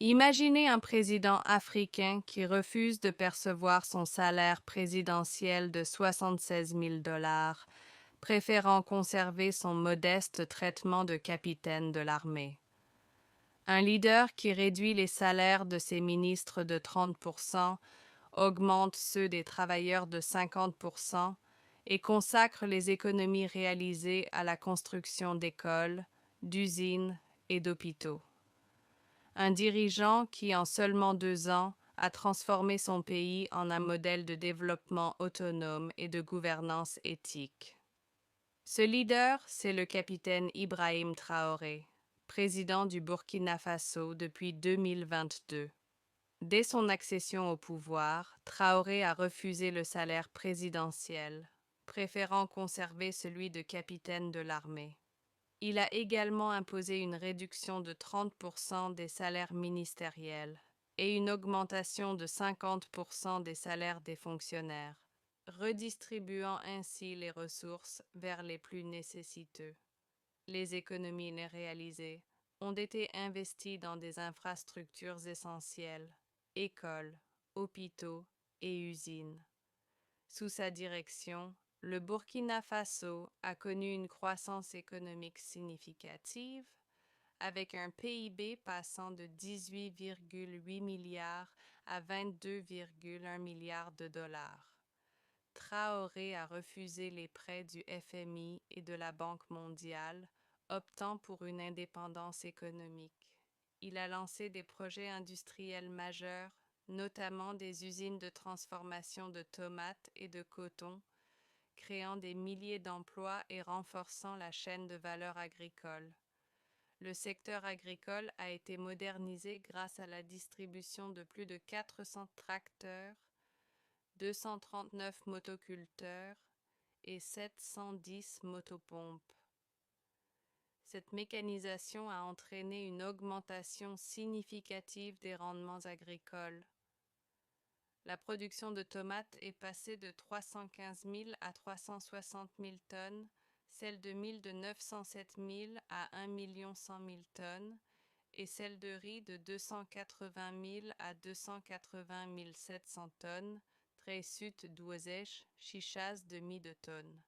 Imaginez un président africain qui refuse de percevoir son salaire présidentiel de 76 000 dollars, préférant conserver son modeste traitement de capitaine de l'armée. Un leader qui réduit les salaires de ses ministres de 30%, augmente ceux des travailleurs de 50% et consacre les économies réalisées à la construction d'écoles, d'usines et d'hôpitaux. Un dirigeant qui, en seulement 2 ans, a transformé son pays en un modèle de développement autonome et de gouvernance éthique. Ce leader, c'est le capitaine Ibrahim Traoré, président du Burkina Faso depuis 2022. Dès son accession au pouvoir, Traoré a refusé le salaire présidentiel, préférant conserver celui de capitaine de l'armée. Il a également imposé une réduction de 30% des salaires ministériels et une augmentation de 50% des salaires des fonctionnaires, redistribuant ainsi les ressources vers les plus nécessiteux. Les économies réalisées ont été investies dans des infrastructures essentielles, écoles, hôpitaux et usines. Sous sa direction, le Burkina Faso a connu une croissance économique significative, avec un PIB passant de 18,8 milliards à 22,1 milliards de dollars. Traoré a refusé les prêts du FMI et de la Banque mondiale, optant pour une indépendance économique. Il a lancé des projets industriels majeurs, notamment des usines de transformation de tomates et de coton, créant des milliers d'emplois et renforçant la chaîne de valeur agricole. Le secteur agricole a été modernisé grâce à la distribution de plus de 400 tracteurs, 239 motoculteurs et 710 motopompes. Cette mécanisation a entraîné une augmentation significative des rendements agricoles. La production de tomates est passée de 315 000 à 360 000 tonnes, celle de mil de 907 000 à 1 100 000 tonnes et celle de riz de 280 000 à 280 700 tonnes, très sud d'Ouezèche, chichas de tonnes.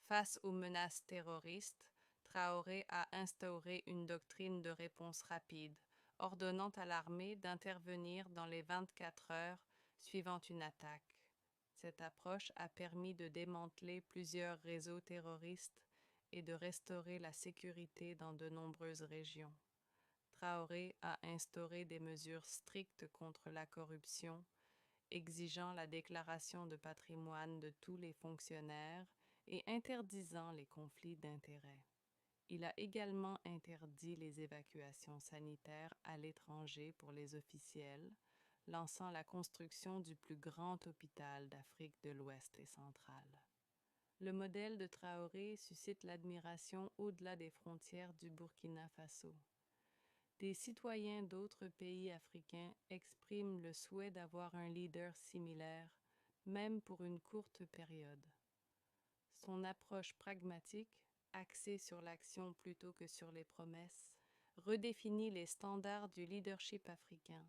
Face aux menaces terroristes, Traoré a instauré une doctrine de réponse rapide, ordonnant à l'armée d'intervenir dans les 24 heures suivant une attaque. Cette approche a permis de démanteler plusieurs réseaux terroristes et de restaurer la sécurité dans de nombreuses régions. Traoré a instauré des mesures strictes contre la corruption, exigeant la déclaration de patrimoine de tous les fonctionnaires et interdisant les conflits d'intérêts. Il a également interdit les évacuations sanitaires à l'étranger pour les officiels, lançant la construction du plus grand hôpital d'Afrique de l'Ouest et centrale. Le modèle de Traoré suscite l'admiration au-delà des frontières du Burkina Faso. Des citoyens d'autres pays africains expriment le souhait d'avoir un leader similaire, même pour une courte période. Son approche pragmatique, axée sur l'action plutôt que sur les promesses, redéfinit les standards du leadership africain.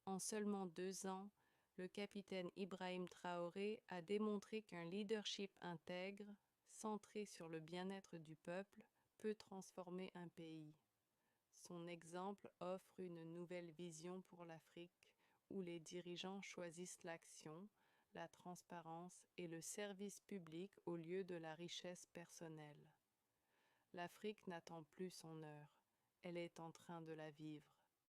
En seulement 2 ans, le capitaine Ibrahim Traoré a démontré qu'un leadership intègre, centré sur le bien-être du peuple, peut transformer un pays. Son exemple offre une nouvelle vision pour l'Afrique, où les dirigeants choisissent l'action, la transparence et le service public au lieu de la richesse personnelle. L'Afrique n'attend plus son heure, elle est en train de la vivre.